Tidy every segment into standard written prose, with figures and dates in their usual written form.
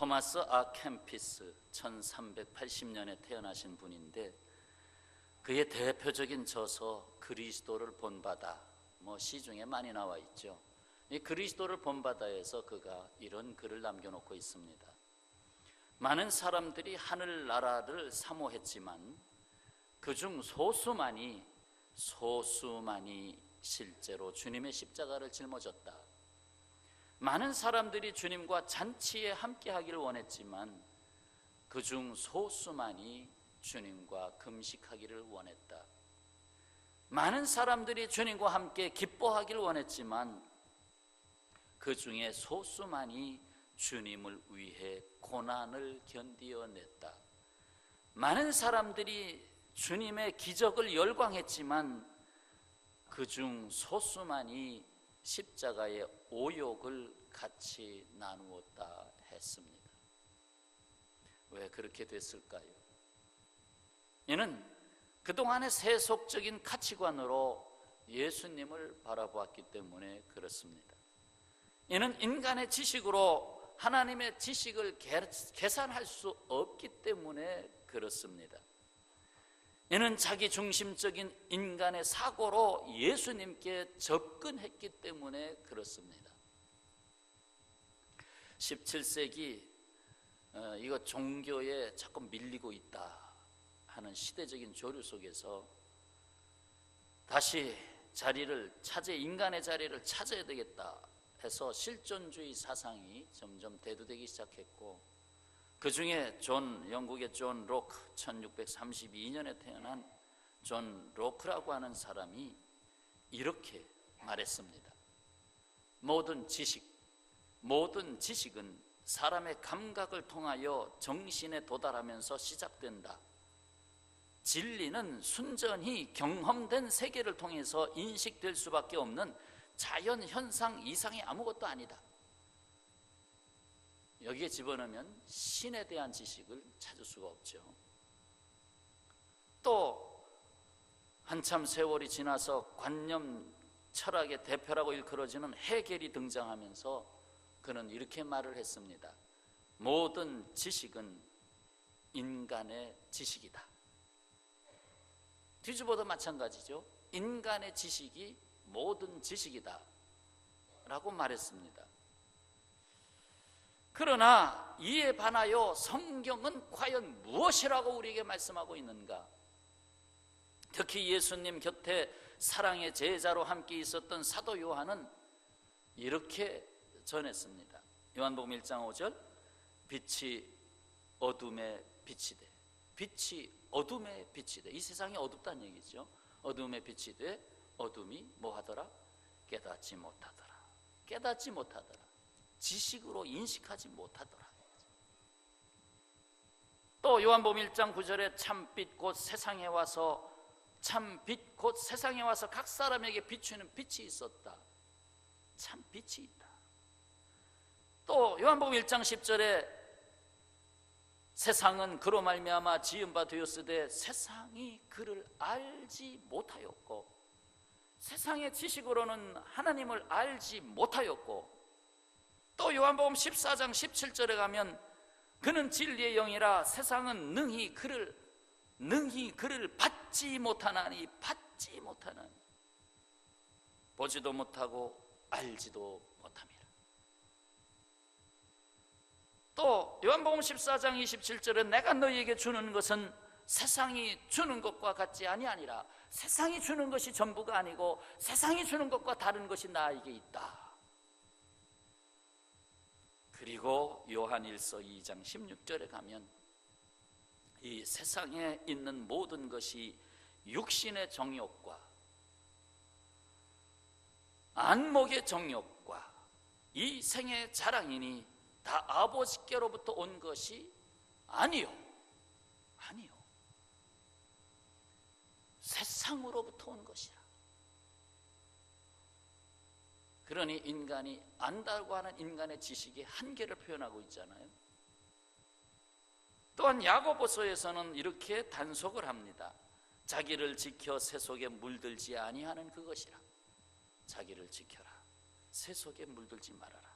토마스 아 캠피스 1380년에 태어나신 분인데 그의 대표적인 저서 그리스도를 본바다, 시중에 많이 나와 있죠. 이 그리스도를 본바다에서 그가 이런 글을 남겨놓고 있습니다. 많은 사람들이 하늘나라를 사모했지만 그중 소수만이 실제로 주님의 십자가를 짊어졌다. 많은 사람들이 주님과 잔치에 함께하기를 원했지만 그중 소수만이 주님과 금식하기를 원했다. 많은 사람들이 주님과 함께 기뻐하기를 원했지만 그 중에 소수만이 주님을 위해 고난을 견디어냈다. 많은 사람들이 주님의 기적을 열광했지만 그중 소수만이 십자가의 오욕을 같이 나누었다 했습니다. 왜 그렇게 됐을까요? 이는 그동안의 세속적인 가치관으로 예수님을 바라보았기 때문에 그렇습니다. 이는 인간의 지식으로 하나님의 지식을 계산할 수 없기 때문에 그렇습니다. 이는 자기 중심적인 인간의 사고로 예수님께 접근했기 때문에 그렇습니다. 17세기 이거 종교에 자꾸 밀리고 있다 하는 시대적인 조류 속에서 다시 인간의 자리를 찾아야 되겠다 해서 실존주의 사상이 점점 대두되기 시작했고, 그 중에 영국의 존 로크, 1632년에 태어난 존 로크라고 하는 사람이 이렇게 말했습니다. 모든 지식은 사람의 감각을 통하여 정신에 도달하면서 시작된다. 진리는 순전히 경험된 세계를 통해서 인식될 수밖에 없는 자연 현상 이상의 아무것도 아니다. 여기에 집어넣으면 신에 대한 지식을 찾을 수가 없죠. 또 한참 세월이 지나서 관념 철학의 대표라고 일컬어지는 헤겔이 등장하면서 그는 이렇게 말을 했습니다. 모든 지식은 인간의 지식이다. 뒤집어도 마찬가지죠. 인간의 지식이 모든 지식이다 라고 말했습니다. 그러나 이에 반하여 성경은 과연 무엇이라고 우리에게 말씀하고 있는가? 특히 예수님 곁에 사랑의 제자로 함께 있었던 사도 요한은 이렇게 전했습니다. 요한복음 1장 5절, 빛이 어둠에 빛이 돼. 빛이 어둠에 빛이 돼. 이 세상이 어둡다는 얘기죠. 어둠에 빛이 돼. 어둠이 뭐 하더라? 깨닫지 못하더라. 깨닫지 못하더라. 지식으로 인식하지 못하더라. 또 요한복음 1장 9절에 참빛 곧 세상에 와서 각 사람에게 비추는 빛이 있었다. 참 빛이 있다. 또 요한복음 1장 10절에 세상은 그로 말미암아 지은 바 되었으되 세상이 그를 알지 못하였고, 세상의 지식으로는 하나님을 알지 못하였고, 또 요한복음 14장 17절에 가면 그는 진리의 영이라 세상은 능히 그를 받지 못하나니 보지도 못하고 알지도 못함이라. 또 요한복음 14장 27절에 내가 너희에게 주는 것은 세상이 주는 것과 같지 아니하니라. 세상이 주는 것이 전부가 아니고 세상이 주는 것과 다른 것이 나에게 있다. 그리고 요한일서 2장 16절에 가면 이 세상에 있는 모든 것이 육신의 정욕과 안목의 정욕과 이 생의 자랑이니 다 아버지께로부터 온 것이 아니요 세상으로부터 온 것이라. 그러니 인간이 안다고 하는 인간의 지식의 한계를 표현하고 있잖아요. 또한 야고보서에서는 이렇게 단속을 합니다. 자기를 지켜 세속에 물들지 아니하는 그것이라. 자기를 지켜라. 세속에 물들지 말아라.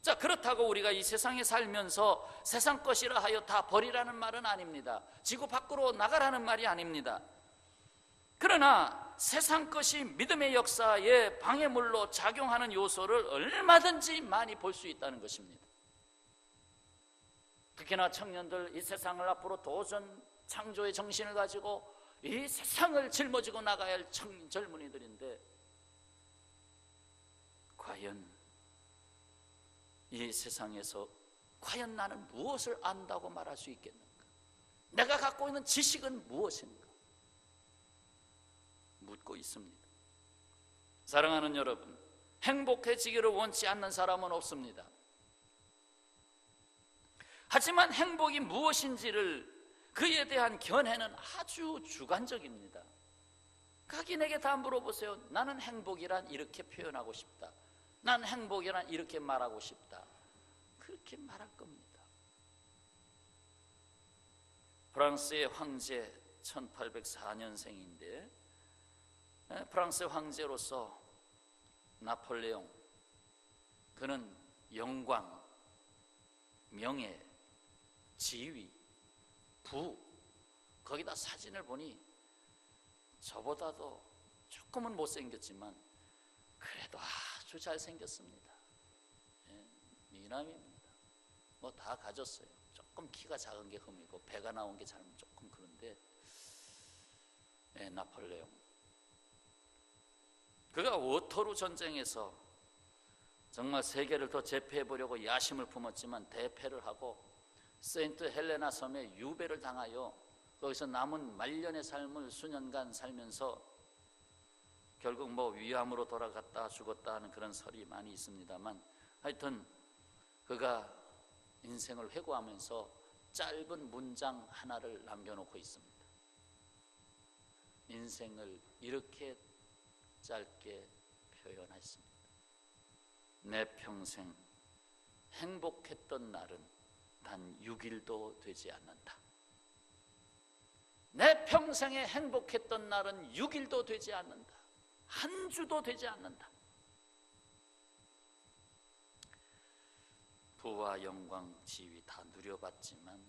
자, 그렇다고 우리가 이 세상에 살면서 세상 것이라 하여 다 버리라는 말은 아닙니다. 지구 밖으로 나가라는 말이 아닙니다. 그러나 세상 것이 믿음의 역사에 방해물로 작용하는 요소를 얼마든지 많이 볼 수 있다는 것입니다. 특히나 청년들, 이 세상을 앞으로 도전 창조의 정신을 가지고 이 세상을 짊어지고 나가야 할 젊은이들인데, 과연 이 세상에서 과연 나는 무엇을 안다고 말할 수 있겠는가? 내가 갖고 있는 지식은 무엇인가? 묻고 있습니다. 사랑하는 여러분, 행복해지기를 원치 않는 사람은 없습니다. 하지만 행복이 무엇인지를, 그에 대한 견해는 아주 주관적입니다. 각인에게 다 물어보세요. 나는 행복이란 이렇게 표현하고 싶다. 난 행복이란 이렇게 말하고 싶다. 그렇게 말할 겁니다. 프랑스의 황제, 1804년생인데 프랑스 황제로서 나폴레옹, 그는 영광, 명예, 지위, 부, 거기다 사진을 보니 저보다도 조금은 못생겼지만 그래도 아주 잘생겼습니다. 미남입니다. 뭐 다 가졌어요. 조금 키가 작은 게 흠이고 배가 나온 게 잘 조금 그런데, 나폴레옹, 그가 워터루 전쟁에서 정말 세계를 더 제패해 보려고 야심을 품었지만 대패를 하고 세인트 헬레나 섬에 유배를 당하여 거기서 남은 말년의 삶을 수년간 살면서 결국 뭐 위암으로 돌아갔다 죽었다 하는 그런 설이 많이 있습니다만, 하여튼 그가 인생을 회고하면서 짧은 문장 하나를 남겨놓고 있습니다. 인생을 이렇게 짧게 표현했습니다. 내 평생 행복했던 날은 단 6일도 되지 않는다. 내 평생에 행복했던 날은 6일도 되지 않는다. 한 주도 되지 않는다. 부와 영광, 지위 다 누려봤지만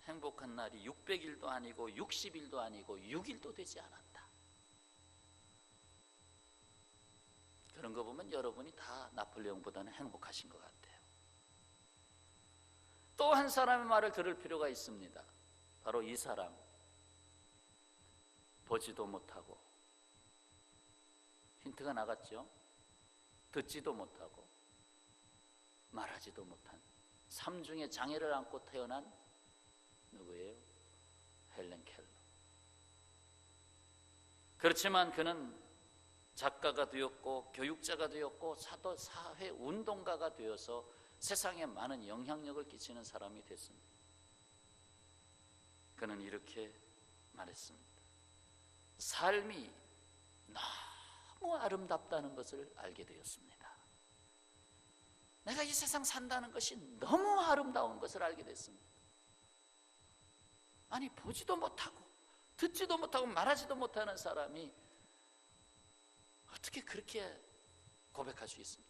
행복한 날이 600일도 아니고 60일도 아니고 6일도 되지 않았다. 그런 거 보면 여러분이 다 나폴레옹보다는 행복하신 것 같아요. 또 한 사람의 말을 들을 필요가 있습니다. 바로 이 사람, 보지도 못하고, 힌트가 나갔죠? 듣지도 못하고 말하지도 못한 삼중의 장애를 안고 태어난 누구예요? 헬렌 켈러. 그렇지만 그는 작가가 되었고 교육자가 되었고 사회운동가가 되어서 세상에 많은 영향력을 끼치는 사람이 됐습니다. 그는 이렇게 말했습니다. 삶이 너무 아름답다는 것을 알게 되었습니다. 내가 이 세상 산다는 것이 너무 아름다운 것을 알게 됐습니다. 아니, 보지도 못하고 듣지도 못하고 말하지도 못하는 사람이 어떻게 그렇게 고백할 수 있습니까?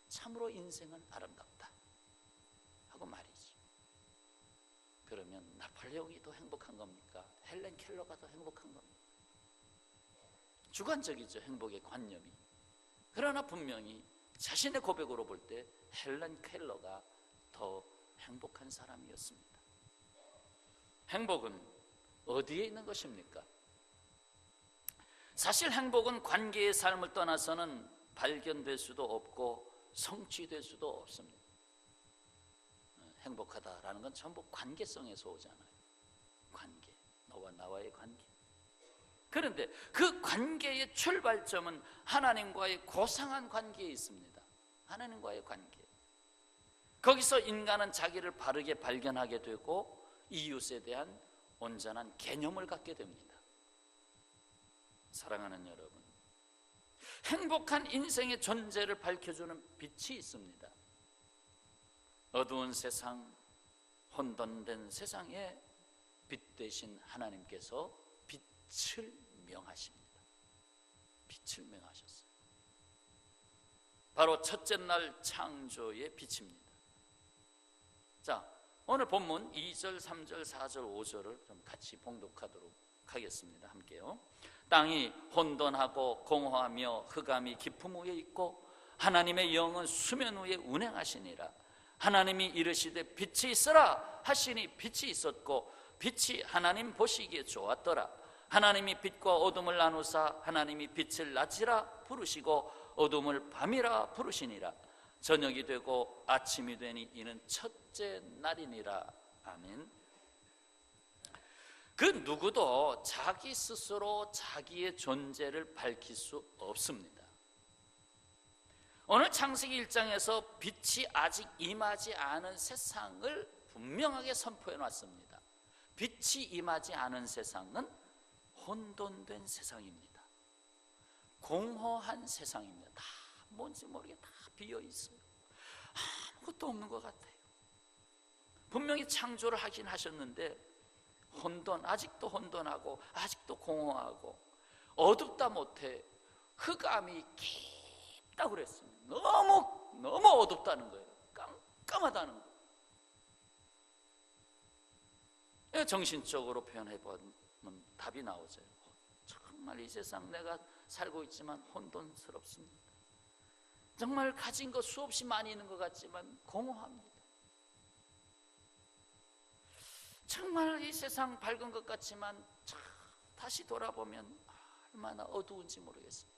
참으로 인생은 아름답다 하고 말이지. 그러면 나폴레옹이 더 행복한 겁니까? 헬렌 켈러가 더 행복한 겁니까? 주관적이죠, 행복의 관념이. 그러나 분명히 자신의 고백으로 볼 때 헬렌 켈러가 더 행복한 사람이었습니다. 행복은 어디에 있는 것입니까? 사실 행복은 관계의 삶을 떠나서는 발견될 수도 없고 성취될 수도 없습니다. 행복하다라는 건 전부 관계성에서 오잖아요. 관계, 너와 나와의 관계. 그런데 그 관계의 출발점은 하나님과의 고상한 관계에 있습니다. 하나님과의 관계. 거기서 인간은 자기를 바르게 발견하게 되고 이웃에 대한 온전한 개념을 갖게 됩니다. 사랑하는 여러분, 행복한 인생의 존재를 밝혀주는 빛이 있습니다. 어두운 세상, 혼돈된 세상에 빛 되신 하나님께서 빛을 명하십니다. 빛을 명하셨어요. 바로 첫째 날 창조의 빛입니다. 자, 오늘 본문 2절, 3절, 4절, 5절을 좀 같이 봉독하도록 하겠습니다. 함께요. 땅이 혼돈하고 공허하며 흑암이 깊음 위에 있고 하나님의 영은 수면 위에 운행하시니라. 하나님이 이르시되 빛이 있으라 하시니 빛이 있었고 빛이 하나님 보시기에 좋았더라. 하나님이 빛과 어둠을 나누사 하나님이 빛을 낮이라 부르시고 어둠을 밤이라 부르시니라. 저녁이 되고 아침이 되니 이는 첫째 날이니라. 아멘. 그 누구도 자기 스스로 자기의 존재를 밝힐 수 없습니다. 오늘 창세기 1장에서 빛이 아직 임하지 않은 세상을 분명하게 선포해 놨습니다. 빛이 임하지 않은 세상은 혼돈된 세상입니다. 공허한 세상입니다. 다 뭔지 모르게 다 비어 있어요. 아무것도 없는 것 같아요. 분명히 창조를 하긴 하셨는데 아직도 혼돈하고 아직도 공허하고 어둡다 못해 흑암이 깊다고 그랬습니다. 너무 어둡다는 거예요. 깜깜하다는 거예요. 정신적으로 표현해보면 답이 나오죠. 정말 이 세상 내가 살고 있지만 혼돈스럽습니다. 정말 가진 것 수없이 많이 있는 것 같지만 공허합니다. 정말 이 세상 밝은 것 같지만 다시 돌아보면 얼마나 어두운지 모르겠습니다.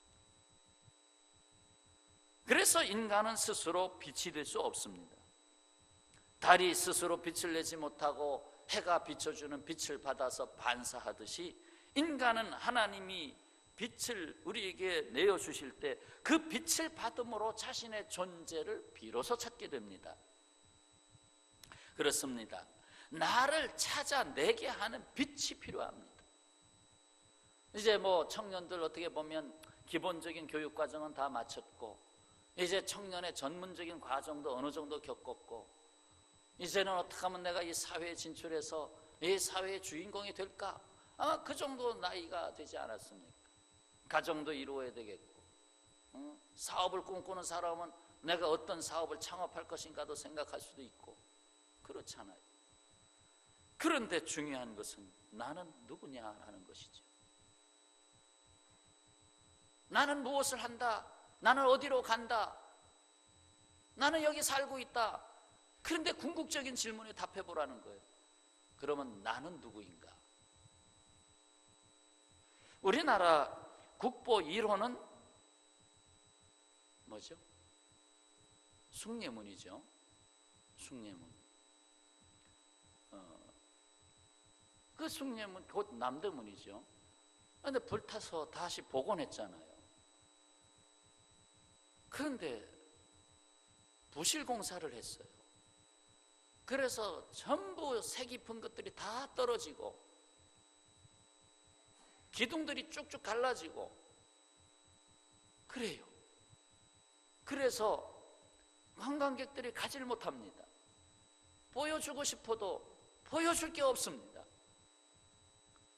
그래서 인간은 스스로 빛이 될 수 없습니다. 달이 스스로 빛을 내지 못하고 해가 비춰주는 빛을 받아서 반사하듯이 인간은 하나님이 빛을 우리에게 내어주실 때 그 빛을 받음으로 자신의 존재를 비로소 찾게 됩니다. 그렇습니다. 나를 찾아내게 하는 빛이 필요합니다. 이제 청년들 어떻게 보면 기본적인 교육 과정은 다 마쳤고 이제 청년의 전문적인 과정도 어느 정도 겪었고 이제는 어떻게 하면 내가 이 사회에 진출해서 이 사회의 주인공이 될까? 아마 그 정도 나이가 되지 않았습니까? 가정도 이루어야 되겠고 사업을 꿈꾸는 사람은 내가 어떤 사업을 창업할 것인가도 생각할 수도 있고 그렇잖아요. 그런데 중요한 것은 나는 누구냐 하는 것이죠. 나는 무엇을 한다? 나는 어디로 간다? 나는 여기 살고 있다. 그런데 궁극적인 질문에 답해 보라는 거예요. 그러면 나는 누구인가? 우리나라 국보 1호는 뭐죠? 숭례문이죠. 숭례문. 그 숭례문 곧 남대문이죠. 그런데 불타서 다시 복원했잖아요. 그런데 부실 공사를 했어요. 그래서 전부 색 깊은 것들이 다 떨어지고 기둥들이 쭉쭉 갈라지고 그래요. 그래서 관광객들이 가지를 못합니다. 보여주고 싶어도 보여줄 게 없습니다.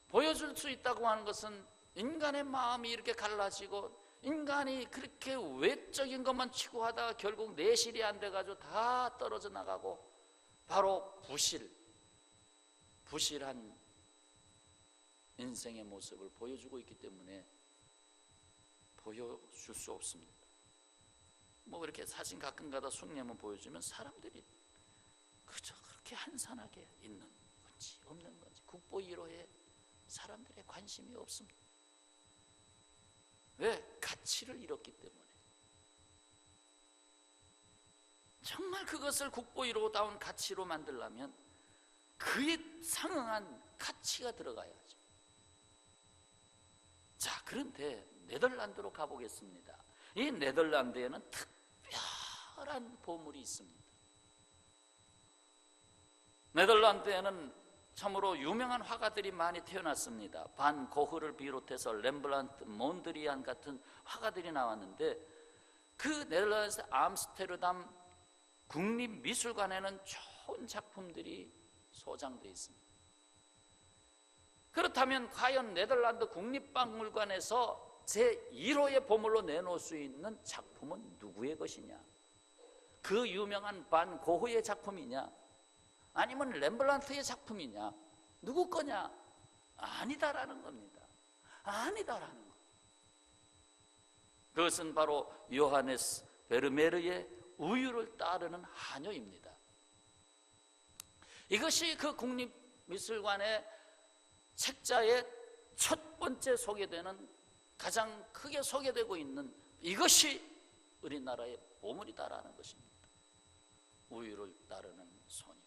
보여줄 수 있다고 하는 것은 인간의 마음이 이렇게 갈라지고 인간이 그렇게 외적인 것만 추구하다가 결국 내실이 안 돼가지고 다 떨어져 나가고 바로 부실한 인생의 모습을 보여주고 있기 때문에 보여줄 수 없습니다. 이렇게 사진 가끔가다 숭례문 보여주면 사람들이 그저 그렇게 한산하게 있는 건지 없는 건지 국보 1호에 사람들의 관심이 없습니다. 왜? 가치를 잃었기 때문에. 정말 그것을 국보 1호다운 가치로 만들려면 그에 상응한 가치가 들어가야죠. 자, 그런데 네덜란드로 가보겠습니다. 이 네덜란드에는 특별한 보물이 있습니다. 네덜란드에는 참으로 유명한 화가들이 많이 태어났습니다. 반 고흐를 비롯해서 렘브란트, 몬드리안 같은 화가들이 나왔는데 그 네덜란드 암스테르담 국립미술관에는 좋은 작품들이 소장되어 있습니다. 그렇다면 과연 네덜란드 국립박물관에서 제1호의 보물로 내놓을 수 있는 작품은 누구의 것이냐? 그 유명한 반 고흐의 작품이냐? 아니면 렘블란트의 작품이냐? 누구 거냐? 아니다라는 겁니다. 아니다라는 것. 그것은 바로 요하네스 베르메르의 우유를 따르는 한효입니다. 이것이 그 국립미술관의 책자의 첫 번째 소개되는, 가장 크게 소개되고 있는 이것이 우리나라의 보물이다라는 것입니다. 우유를 따르는 소녀.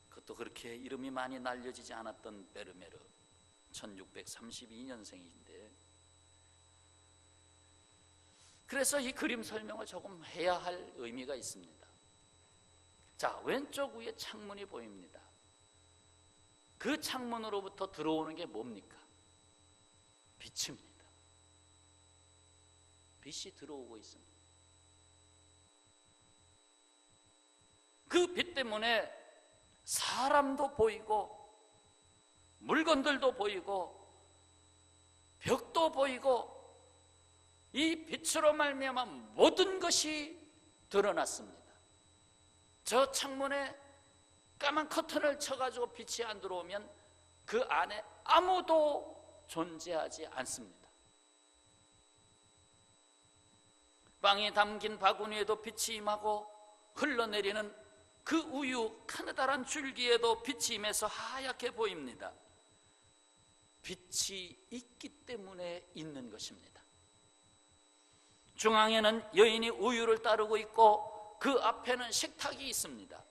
그것도 그렇게 이름이 많이 날려지지 않았던 베르메르, 1632년생인데, 그래서 이 그림 설명을 조금 해야 할 의미가 있습니다. 자, 왼쪽 위에 창문이 보입니다. 그 창문으로부터 들어오는 게 뭡니까? 빛입니다. 빛이 들어오고 있습니다. 그 빛 때문에 사람도 보이고 물건들도 보이고 벽도 보이고 이 빛으로 말미암아 모든 것이 드러났습니다. 저 창문에 까만 커튼을 쳐가지고 빛이 안 들어오면 그 안에 아무도 존재하지 않습니다. 빵이 담긴 바구니에도 빛이 임하고 흘러내리는 그 우유 가느다란 줄기에도 빛이 임해서 하얗게 보입니다. 빛이 있기 때문에 있는 것입니다. 중앙에는 여인이 우유를 따르고 있고 그 앞에는 식탁이 있습니다.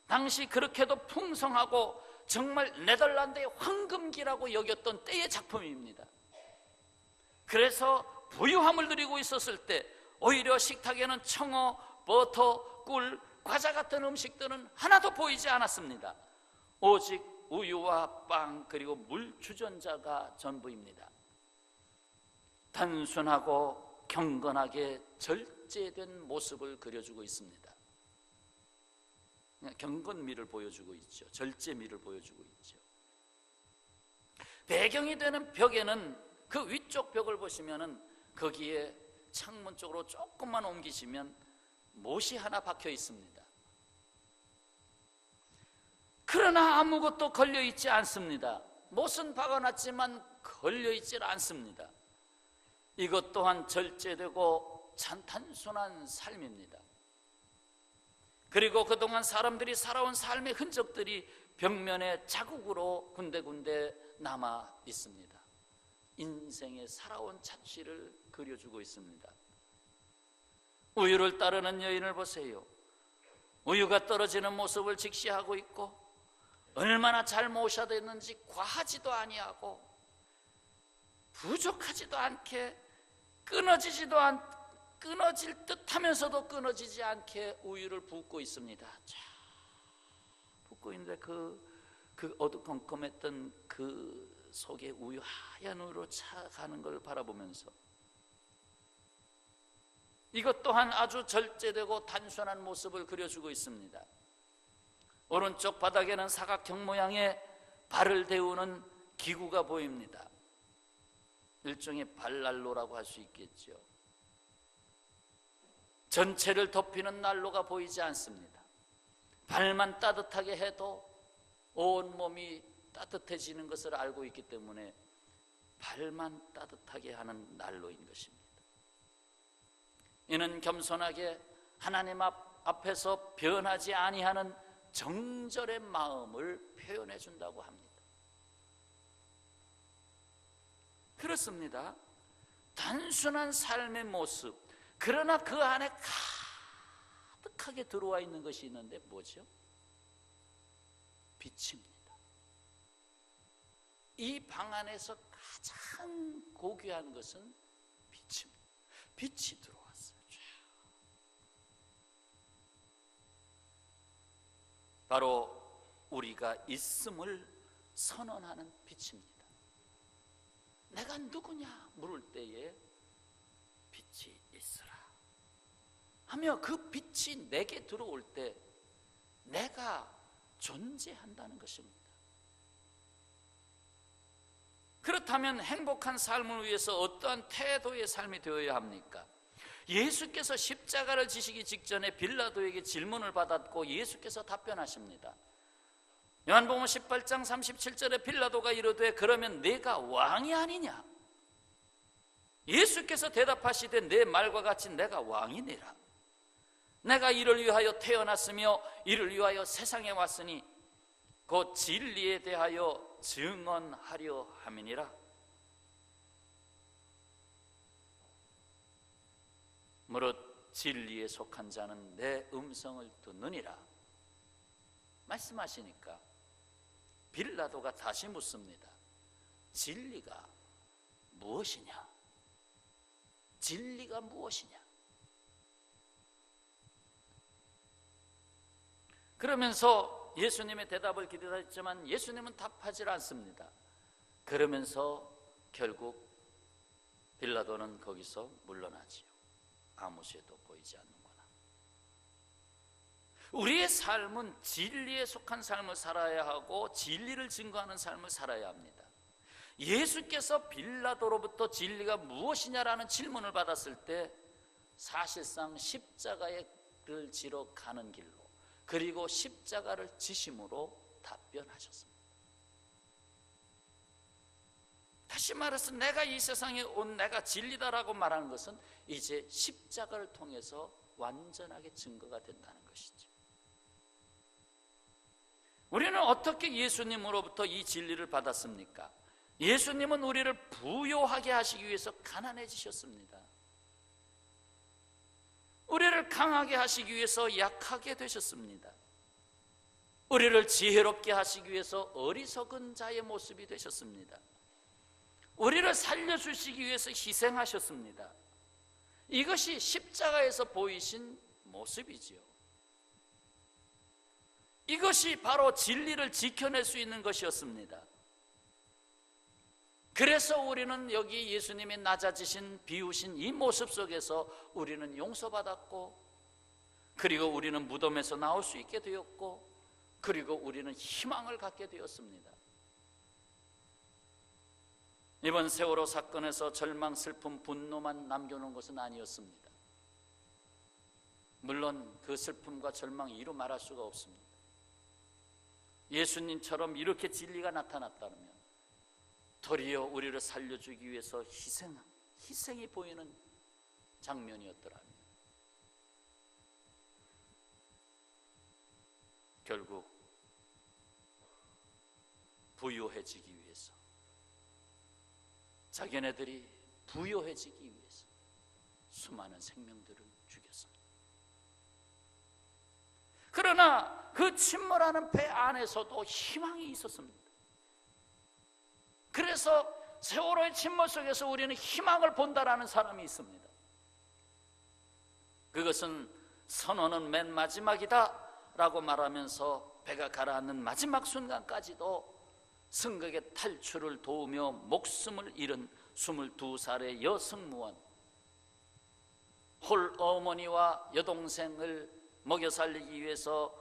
당시 그렇게도 풍성하고 정말 네덜란드의 황금기라고 여겼던 때의 작품입니다. 그래서 부유함을 누리고 있었을 때 오히려 식탁에는 청어, 버터, 꿀, 과자 같은 음식들은 하나도 보이지 않았습니다. 오직 우유와 빵 그리고 물 주전자가 전부입니다. 단순하고 경건하게 절제된 모습을 그려주고 있습니다. 경건미를 보여주고 있죠. 절제미를 보여주고 있죠. 배경이 되는 벽에는, 그 위쪽 벽을 보시면은 거기에 창문 쪽으로 조금만 옮기시면 못이 하나 박혀 있습니다. 그러나 아무것도 걸려 있지 않습니다. 못은 박아놨지만 걸려 있지 않습니다. 이것 또한 절제되고 참 단순한 삶입니다. 그리고 그동안 사람들이 살아온 삶의 흔적들이 벽면에 자국으로 군데군데 남아 있습니다. 인생의 살아온 자취를 그려주고 있습니다. 우유를 따르는 여인을 보세요. 우유가 떨어지는 모습을 직시하고 있고, 얼마나 잘 모셔졌는지 과하지도 아니하고 부족하지도 않게 끊어질 듯 하면서도 끊어지지 않게 우유를 붓고 있습니다. 쫙 붓고 있는데 그 어두컴컴했던 그 속에 우유, 하얀 우유로 차가는 걸 바라보면서 이것 또한 아주 절제되고 단순한 모습을 그려주고 있습니다. 오른쪽 바닥에는 사각형 모양의 발을 데우는 기구가 보입니다. 일종의 발난로라고 할 수 있겠죠. 전체를 덮이는 난로가 보이지 않습니다. 발만 따뜻하게 해도 온 몸이 따뜻해지는 것을 알고 있기 때문에 발만 따뜻하게 하는 난로인 것입니다. 이는 겸손하게 하나님 앞에서 변하지 아니하는 정절의 마음을 표현해 준다고 합니다. 그렇습니다. 단순한 삶의 모습, 그러나 그 안에 가득하게 들어와 있는 것이 있는데 뭐죠? 빛입니다. 이 방 안에서 가장 고귀한 것은 빛입니다. 빛이 들어왔어요. 바로 우리가 있음을 선언하는 빛입니다. 내가 누구냐 물을 때에 빛이 있으라 하며 그 빛이 내게 들어올 때 내가 존재한다는 것입니다. 그렇다면 행복한 삶을 위해서 어떠한 태도의 삶이 되어야 합니까? 예수께서 십자가를 지시기 직전에 빌라도에게 질문을 받았고 예수께서 답변하십니다. 요한복음 18장 37절에 빌라도가 이르되 그러면 내가 왕이 아니냐? 예수께서 대답하시되 내 말과 같이 내가 왕이니라. 내가 이를 위하여 태어났으며 이를 위하여 세상에 왔으니 곧 진리에 대하여 증언하려 함이니라. 무릇 진리에 속한 자는 내 음성을 듣느니라 말씀하시니까 빌라도가 다시 묻습니다. 진리가 무엇이냐? 진리가 무엇이냐? 그러면서 예수님의 대답을 기다렸지만 예수님은 답하지 않습니다. 그러면서 결국 빌라도는 거기서 물러나지요. 아무 죄도 보이지 않는구나. 우리의 삶은 진리에 속한 삶을 살아야 하고 진리를 증거하는 삶을 살아야 합니다. 예수께서 빌라도로부터 진리가 무엇이냐라는 질문을 받았을 때 사실상 십자가를 지러 가는 길로 그리고 십자가를 지심으로 답변하셨습니다. 다시 말해서 내가 이 세상에 온 내가 진리다라고 말하는 것은 이제 십자가를 통해서 완전하게 증거가 된다는 것이죠. 우리는 어떻게 예수님으로부터 이 진리를 받았습니까? 예수님은 우리를 부요하게 하시기 위해서 가난해지셨습니다. 우리를 강하게 하시기 위해서 약하게 되셨습니다. 우리를 지혜롭게 하시기 위해서 어리석은 자의 모습이 되셨습니다. 우리를 살려주시기 위해서 희생하셨습니다. 이것이 십자가에서 보이신 모습이지요. 이것이 바로 진리를 지켜낼 수 있는 것이었습니다. 그래서 우리는 여기 예수님이 낮아지신 비우신 이 모습 속에서 우리는 용서받았고, 그리고 우리는 무덤에서 나올 수 있게 되었고, 그리고 우리는 희망을 갖게 되었습니다. 이번 세월호 사건에서 절망, 슬픔, 분노만 남겨놓은 것은 아니었습니다. 물론 그 슬픔과 절망이 이루 말할 수가 없습니다. 예수님처럼 이렇게 진리가 나타났다면 도리어 우리를 살려주기 위해서 희생이 보이는 장면이었더라면 결국 부유해지기 위해서, 자기네들이 부유해지기 위해서 수많은 생명들을 죽였습니다. 그러나 그 침몰하는 배 안에서도 희망이 있었습니다. 그래서 세월호의 침몰 속에서 우리는 희망을 본다라는 사람이 있습니다. 그것은 선원은 맨 마지막이다 라고 말하면서 배가 가라앉는 마지막 순간까지도 승객의 탈출을 도우며 목숨을 잃은 22살의 여승무원, 홀 어머니와 여동생을 먹여 살리기 위해서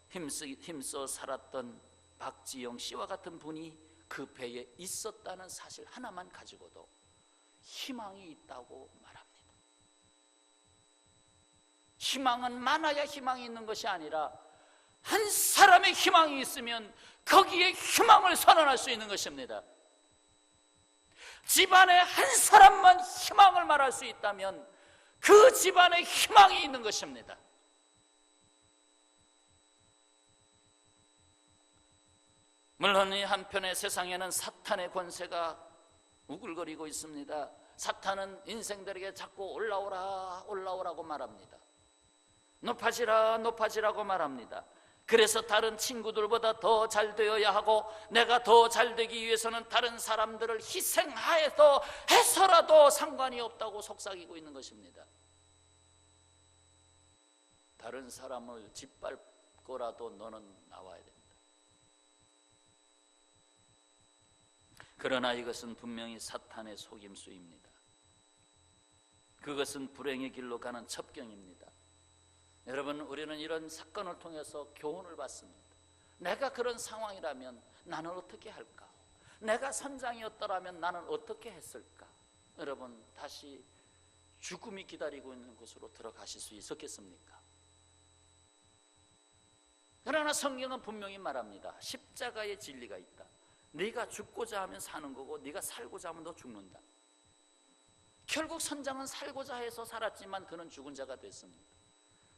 힘써 살았던 박지영 씨와 같은 분이 그 배에 있었다는 사실 하나만 가지고도 희망이 있다고 말합니다. 희망은 많아야 희망이 있는 것이 아니라 한 사람의 희망이 있으면 거기에 희망을 선언할 수 있는 것입니다. 집안에 한 사람만 희망을 말할 수 있다면 그 집안에 희망이 있는 것입니다. 물론 이 한편의 세상에는 사탄의 권세가 우글거리고 있습니다. 사탄은 인생들에게 자꾸 올라오라고 말합니다. 높아지라고 말합니다. 그래서 다른 친구들보다 더 잘 되어야 하고, 내가 더 잘 되기 위해서는 다른 사람들을 해서라도 상관이 없다고 속삭이고 있는 것입니다. 다른 사람을 짓밟고라도 너는 나와야 된다. 그러나 이것은 분명히 사탄의 속임수입니다. 그것은 불행의 길로 가는 첩경입니다. 여러분, 우리는 이런 사건을 통해서 교훈을 받습니다. 내가 그런 상황이라면 나는 어떻게 할까? 내가 선장이었더라면 나는 어떻게 했을까? 여러분, 다시 죽음이 기다리고 있는 곳으로 들어가실 수 있었겠습니까? 그러나 성경은 분명히 말합니다. 십자가의 진리가 있다. 네가 죽고자 하면 사는 거고 네가 살고자 하면 너 죽는다. 결국 선장은 살고자 해서 살았지만 그는 죽은 자가 됐습니다.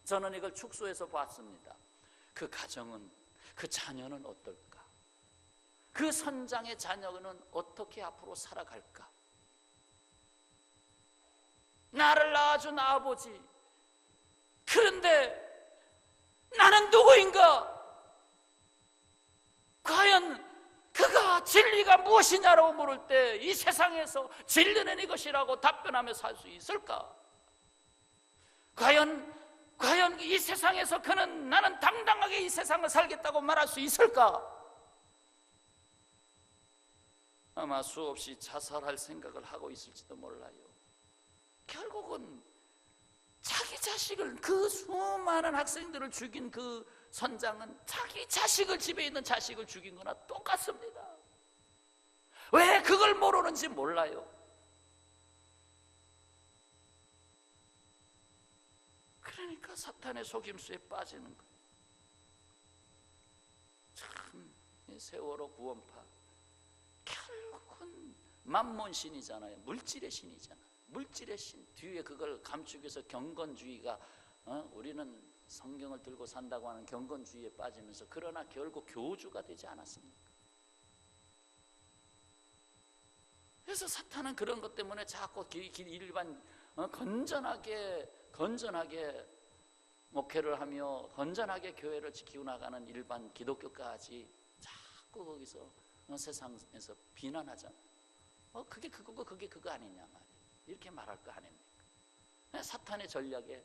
저는 이걸 축소해서 봤습니다. 그 가정은, 그 자녀는 어떨까? 그 선장의 자녀는 어떻게 앞으로 살아갈까? 나를 낳아준 아버지, 그런데 나는 누구인가? 과연 그가 진리가 무엇이냐라고 물을 때 이 세상에서 진리는 이것이라고 답변하며 살 수 있을까? 과연 이 세상에서 그는 나는 당당하게 이 세상을 살겠다고 말할 수 있을까? 아마 수없이 자살할 생각을 하고 있을지도 몰라요. 결국은 자기 자식을, 그 수많은 학생들을 죽인 그 선장은 자기 자식을, 집에 있는 자식을 죽인 거나 똑같습니다. 왜 그걸 모르는지 몰라요. 그러니까 사탄의 속임수에 빠지는 거예요. 참, 세월호 구원파 결국은 만몬신이잖아요. 물질의 신이잖아요. 물질의 신 뒤에 그걸 감추기 위해서 경건주의가, 우리는 성경을 들고 산다고 하는 경건주의에 빠지면서, 그러나 결국 교주가 되지 않았습니까? 그래서 사탄은 그런 것 때문에 자꾸 일반 건전하게 목회를 하며 건전하게 교회를 지키고 나가는 일반 기독교까지 자꾸 거기서 세상에서 비난하잖아요. 그게 그거고 그게 그거 아니냐 말이에요. 이렇게 말할 거 아닙니까? 사탄의 전략에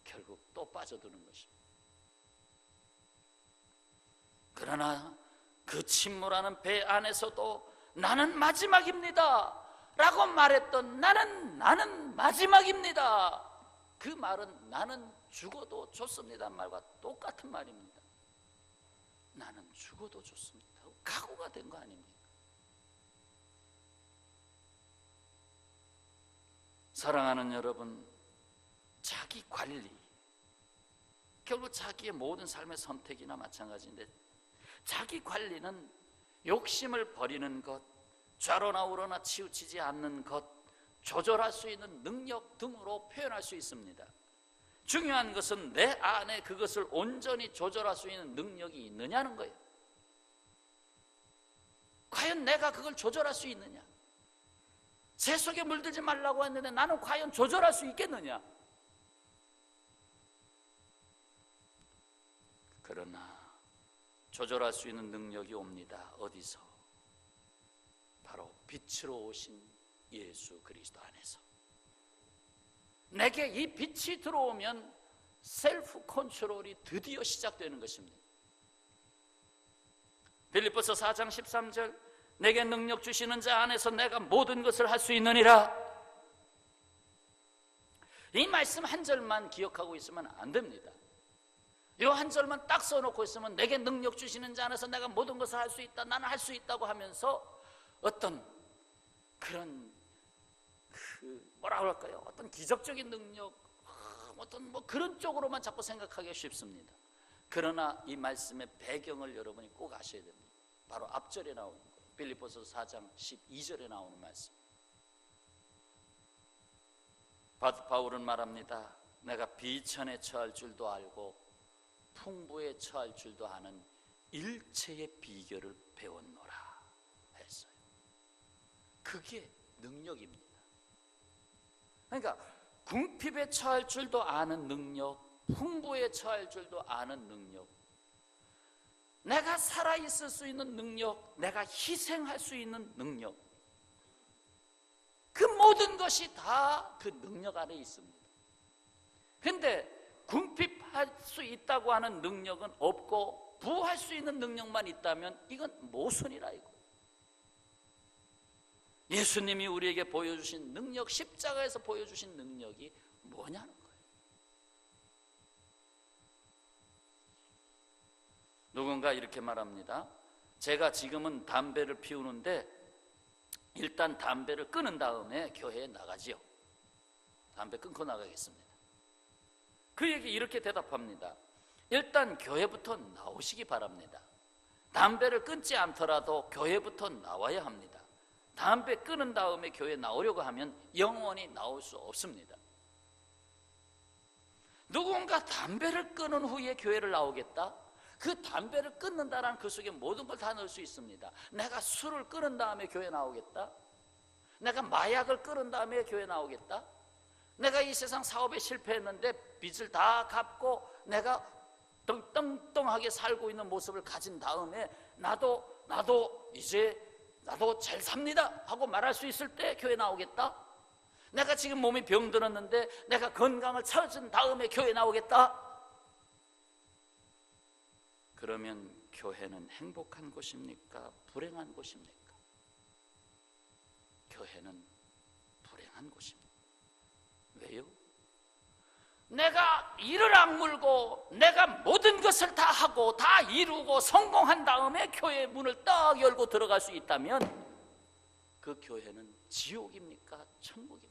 결국 또 빠져드는 것입니다. 그러나 그 침몰하는 배 안에서도 나는 마지막입니다 라고 말했던 나는 마지막입니다, 그 말은 나는 죽어도 좋습니다 말과 똑같은 말입니다. 나는 죽어도 좋습니다 하고 각오가 된 거 아닙니까? 사랑하는 여러분, 자기 관리, 결국 자기의 모든 삶의 선택이나 마찬가지인데, 자기 관리는 욕심을 버리는 것, 좌로나 우로나 치우치지 않는 것, 조절할 수 있는 능력 등으로 표현할 수 있습니다. 중요한 것은 내 안에 그것을 온전히 조절할 수 있는 능력이 있느냐는 거예요. 과연 내가 그걸 조절할 수 있느냐? 새 속에 물들지 말라고 했는데 나는 과연 조절할 수 있겠느냐? 그러나 조절할 수 있는 능력이 옵니다. 어디서? 바로 빛으로 오신 예수 그리스도 안에서. 내게 이 빛이 들어오면 셀프 컨트롤이 드디어 시작되는 것입니다. 빌립보서 4장 13절, 내게 능력 주시는 자 안에서 내가 모든 것을 할 수 있느니라. 이 말씀 한 절만 기억하고 있으면 안 됩니다. 이 한 절만 딱 써놓고 있으면 내게 능력 주시는 자 안에서 내가 모든 것을 할 수 있다, 나는 할 수 있다고 하면서 어떤 그런 뭐라 그럴까요? 어떤 기적적인 능력, 어떤 그런 쪽으로만 자꾸 생각하기 쉽습니다. 그러나 이 말씀의 배경을 여러분이 꼭 아셔야 됩니다. 바로 앞절에 나오는 거예요. 빌립보서 4장 12절에 나오는 말씀. 바울은 말합니다. 내가 비천에 처할 줄도 알고 풍부에 처할 줄도 아는 일체의 비결을 배웠노라 했어요. 그게 능력입니다. 그러니까 궁핍에 처할 줄도 아는 능력, 풍부에 처할 줄도 아는 능력, 내가 살아있을 수 있는 능력, 내가 희생할 수 있는 능력, 그 모든 것이 다 그 능력 안에 있습니다. 그런데 궁핍할 수 있다고 하는 능력은 없고 부할 수 있는 능력만 있다면 이건 모순이라 이거. 예수님이 우리에게 보여주신 능력, 십자가에서 보여주신 능력이 뭐냐는 거예요. 누군가 이렇게 말합니다. 제가 지금은 담배를 피우는데 일단 담배를 끊은 다음에 교회에 나가지요. 담배 끊고 나가겠습니다. 그에게 이렇게 대답합니다. 일단 교회부터 나오시기 바랍니다. 담배를 끊지 않더라도 교회부터 나와야 합니다. 담배 끊은 다음에 교회 나오려고 하면 영원히 나올 수 없습니다. 누군가 담배를 끊은 후에 교회를 나오겠다? 그 담배를 끊는다라는 그 속에 모든 걸 다 넣을 수 있습니다. 내가 술을 끊은 다음에 교회 나오겠다? 내가 마약을 끊은 다음에 교회 나오겠다? 내가 이 세상 사업에 실패했는데 빚을 다 갚고 내가 떵떵하게 살고 있는 모습을 가진 다음에 나도 이제 잘 삽니다 하고 말할 수 있을 때 교회 나오겠다? 내가 지금 몸이 병들었는데 내가 건강을 찾은 다음에 교회 나오겠다? 그러면 교회는 행복한 곳입니까? 불행한 곳입니까? 교회는 불행한 곳입니다. 왜요? 내가 이를 악물고 내가 모든 것을 다 하고 다 이루고 성공한 다음에 교회 문을 딱 열고 들어갈 수 있다면 그 교회는 지옥입니까? 천국입니까?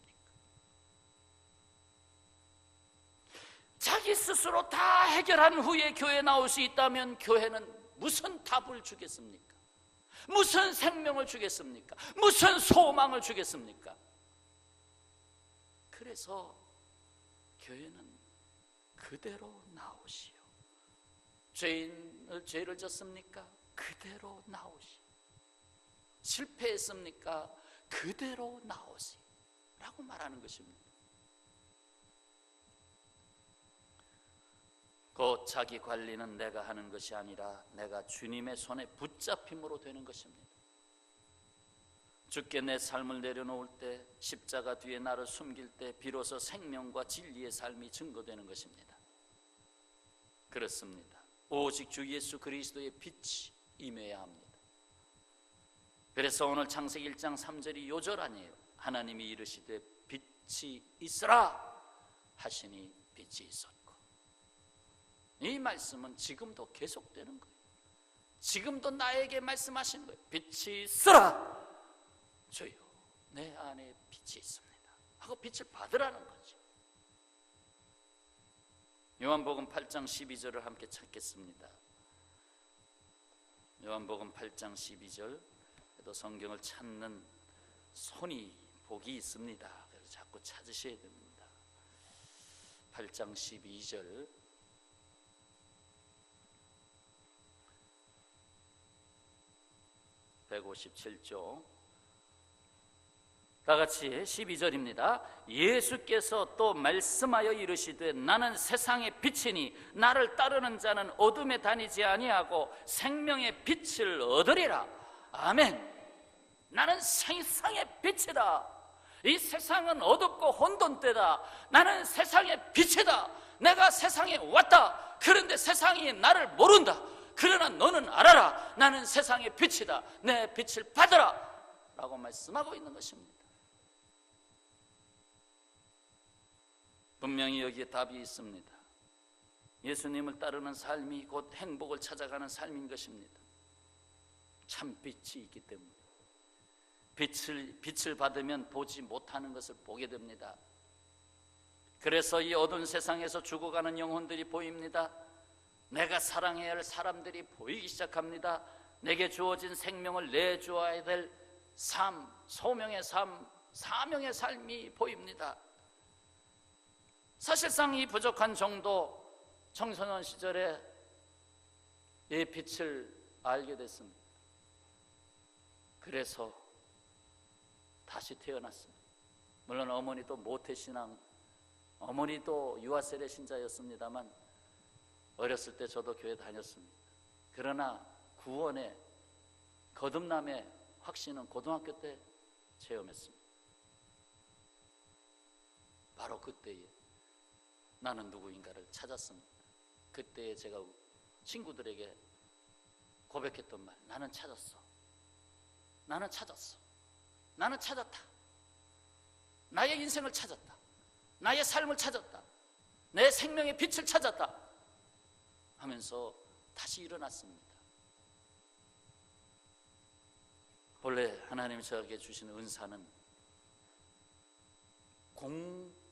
자기 스스로 다 해결한 후에 교회에 나올 수 있다면 교회는 무슨 답을 주겠습니까? 무슨 생명을 주겠습니까? 무슨 소망을 주겠습니까? 그래서 교회는 그대로 나오시오. 죄를 졌습니까? 그대로 나오시오. 실패했습니까? 그대로 나오시오 라고 말하는 것입니다. 곧 자기 관리는 내가 하는 것이 아니라 내가 주님의 손에 붙잡힘으로 되는 것입니다. 주께 내 삶을 내려놓을 때, 십자가 뒤에 나를 숨길 때 비로소 생명과 진리의 삶이 증거되는 것입니다. 그렇습니다. 오직 주 예수 그리스도의 빛이 임해야 합니다. 그래서 오늘 창세기 1장 3절이 요절하네요. 하나님이 이르시되 빛이 있으라 하시니 빛이 있었고. 이 말씀은 지금도 계속되는 거예요. 지금도 나에게 말씀하시는 거예요. 빛이 있으라. 주여 내 안에 빛이 있습니다 하고 빛을 받으라는 거죠. 요한복음 8장 12절을 함께 찾겠습니다. 요한복음 8장 12절. 또 성경을 찾는 손이 복이 있습니다. 그래서 자꾸 찾으셔야 됩니다. 8장 12절. (157조) 다같이 12절입니다. 예수께서 또 말씀하여 이르시되 나는 세상의 빛이니 나를 따르는 자는 어둠에 다니지 아니하고 생명의 빛을 얻으리라. 아멘. 나는 세상의 빛이다. 이 세상은 어둡고 혼돈되다. 나는 세상의 빛이다. 내가 세상에 왔다. 그런데 세상이 나를 모른다. 그러나 너는 알아라. 나는 세상의 빛이다. 내 빛을 받으라 라고 말씀하고 있는 것입니다. 분명히 여기에 답이 있습니다. 예수님을 따르는 삶이 곧 행복을 찾아가는 삶인 것입니다. 참 빛이 있기 때문에 빛을 받으면 보지 못하는 것을 보게 됩니다. 그래서 이 어두운 세상에서 죽어가는 영혼들이 보입니다. 내가 사랑해야 할 사람들이 보이기 시작합니다. 내게 주어진 생명을 내주어야 될 삶, 소명의 삶, 사명의 삶이 보입니다. 사실상 이 부족한 정도 청소년 시절에 이 빛을 알게 됐습니다. 그래서 다시 태어났습니다. 물론 어머니도 모태신앙, 어머니도 유아세례 신자였습니다만 어렸을 때 저도 교회 다녔습니다. 그러나 구원의 거듭남의 확신은 고등학교 때 체험했습니다. 바로 그때에 나는 누구인가를 찾았습니다. 그때에 제가 친구들에게 고백했던 말, 나는 찾았어. 나는 찾았어. 나는 찾았다. 나의 인생을 찾았다. 나의 삶을 찾았다. 내 생명의 빛을 찾았다 하면서 다시 일어났습니다. 본래 하나님이 저에게 주신 은사는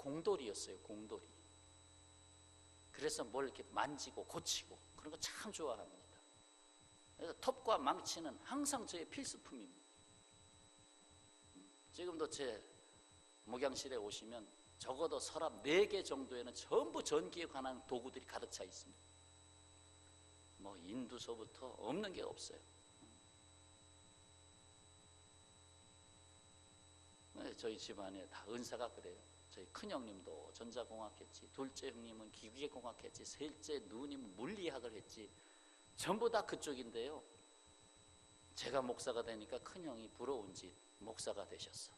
공돌이였어요. 공돌이. 그래서 뭘 이렇게 만지고 고치고 그런 거 참 좋아합니다. 그래서 톱과 망치는 항상 저의 필수품입니다. 지금도 제 목양실에 오시면 적어도 서랍 4개 정도에는 전부 전기에 관한 도구들이 가득 차 있습니다. 뭐 인두서부터 없는 게 없어요. 저희 집안에 다 은사가 그래요. 저희 큰형님도 전자공학 했지, 둘째 형님은 기계공학 했지, 셋째 누님은 물리학을 했지, 전부 다 그쪽인데요. 제가 목사가 되니까 큰형이 부러운지 목사가 되셨어.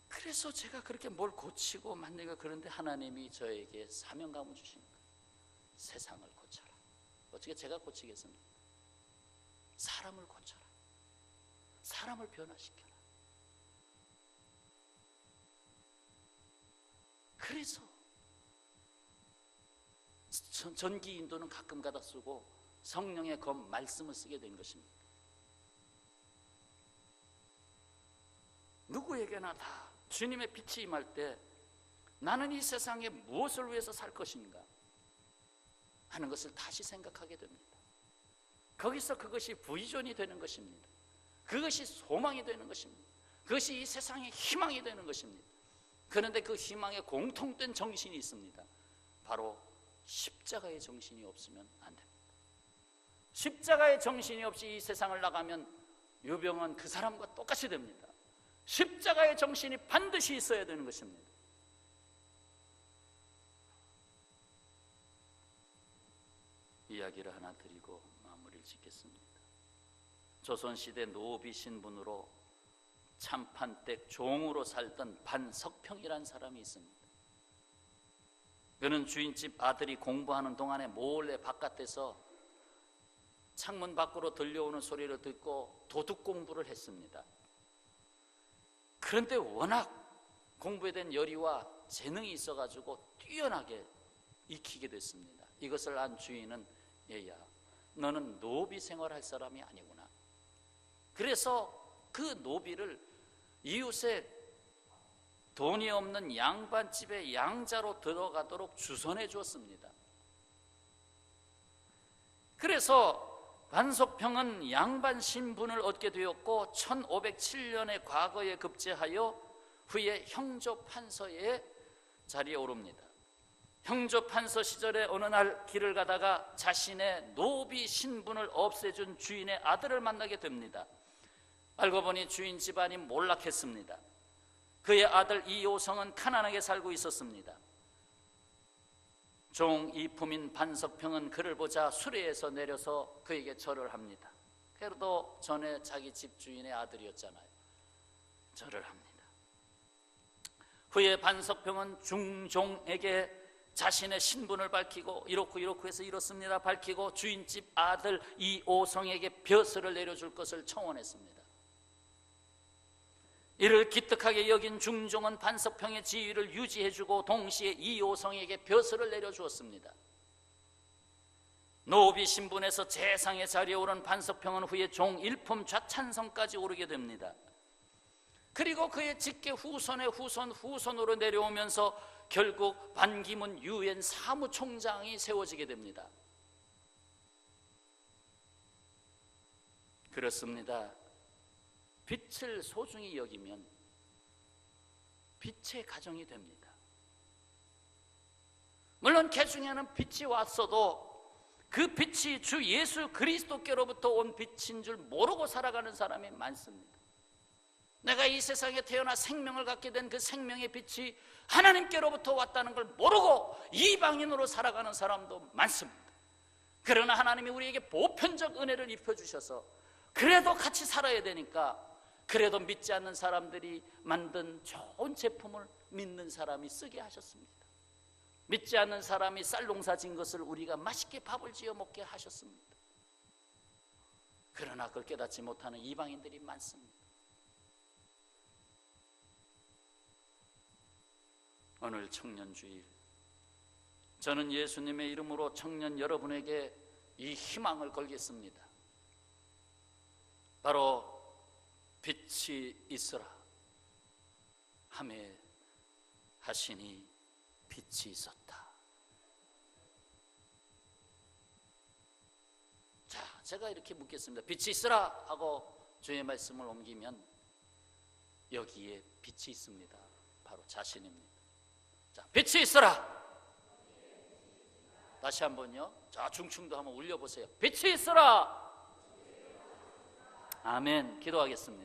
그래서 제가 그렇게 뭘 고치고 만들고 그런데 하나님이 저에게 사명감을 주신 거예요. 세상을 고쳐라. 어떻게 제가 고치겠습니까? 사람을 고쳐라. 사람을 변화시켜라. 그래서 전기 인도는 가끔 가다 쓰고 성령의 검 말씀을 쓰게 된 것입니다. 누구에게나 다 주님의 빛이 임할 때 나는 이 세상에 무엇을 위해서 살 것인가 하는 것을 다시 생각하게 됩니다. 거기서 그것이 비전이 되는 것입니다. 그것이 소망이 되는 것입니다. 그것이 이 세상의 희망이 되는 것입니다. 그런데 그 희망에 공통된 정신이 있습니다. 바로 십자가의 정신이 없으면 안 됩니다. 십자가의 정신이 없이 이 세상을 나가면 유병은 그 사람과 똑같이 됩니다. 십자가의 정신이 반드시 있어야 되는 것입니다. 이야기를 하나 드리고 마무리를 짓겠습니다. 조선시대 노비 신분으로 참판댁 종으로 살던 반석평이라는 사람이 있습니다. 그는 주인집 아들이 공부하는 동안에 몰래 바깥에서 창문 밖으로 들려오는 소리를 듣고 도둑 공부를 했습니다. 그런데 워낙 공부에 대한 열의와 재능이 있어가지고 뛰어나게 익히게 됐습니다. 이것을 안 주인은 얘야, 너는 노비 생활할 사람이 아니구나. 그래서 그 노비를 이웃의 돈이 없는 양반집의 양자로 들어가도록 주선해 주었습니다. 그래서 반석평은 양반 신분을 얻게 되었고 1507년에 과거에 급제하여 후에 형조판서의 자리에 오릅니다. 형조판서 시절에 어느 날 길을 가다가 자신의 노비 신분을 없애준 주인의 아들을 만나게 됩니다. 알고 보니 주인 집안이 몰락했습니다. 그의 아들 이호성은 가난하게 살고 있었습니다. 종 이품인 반석평은 그를 보자 수레에서 내려서 그에게 절을 합니다. 그래도 전에 자기 집주인의 아들이었잖아요. 절을 합니다. 후에 반석평은 중종에게 자신의 신분을 밝히고 이렇고 해서 이렇습니다 밝히고 주인집 아들 이호성에게 벼슬을 내려줄 것을 청원했습니다. 이를 기특하게 여긴 중종은 반석평의 지위를 유지해주고 동시에 이호성에게 벼슬을 내려주었습니다. 노비 신분에서 재상의 자리에 오른 반석평은 후에 종 일품 좌찬성까지 오르게 됩니다. 그리고 그의 직계 후손의 후손으로 내려오면서 결국 반기문 유엔 사무총장이 세워지게 됩니다. 그렇습니다. 빛을 소중히 여기면 빛의 가정이 됩니다. 물론 개 중에는 빛이 왔어도 그 빛이 주 예수 그리스도께로부터 온 빛인 줄 모르고 살아가는 사람이 많습니다. 내가 이 세상에 태어나 생명을 갖게 된 그 생명의 빛이 하나님께로부터 왔다는 걸 모르고 이방인으로 살아가는 사람도 많습니다. 그러나 하나님이 우리에게 보편적 은혜를 입혀주셔서 그래도 같이 살아야 되니까 그래도 믿지 않는 사람들이 만든 좋은 제품을 믿는 사람이 쓰게 하셨습니다. 믿지 않는 사람이 쌀농사 진 것을 우리가 맛있게 밥을 지어 먹게 하셨습니다. 그러나 그걸 깨닫지 못하는 이방인들이 많습니다. 오늘 청년주일, 저는 예수님의 이름으로 청년 여러분에게 이 희망을 걸겠습니다. 바로 빛이 있으라 하매 하시니 빛이 있었다. 자, 제가 이렇게 묻겠습니다. 빛이 있으라 하고 주의 말씀을 옮기면 여기에 빛이 있습니다. 바로 자신입니다. 자, 빛이 있으라. 다시 한번요. 자, 중충도 한번 울려보세요. 빛이 있으라. 아멘. 기도하겠습니다.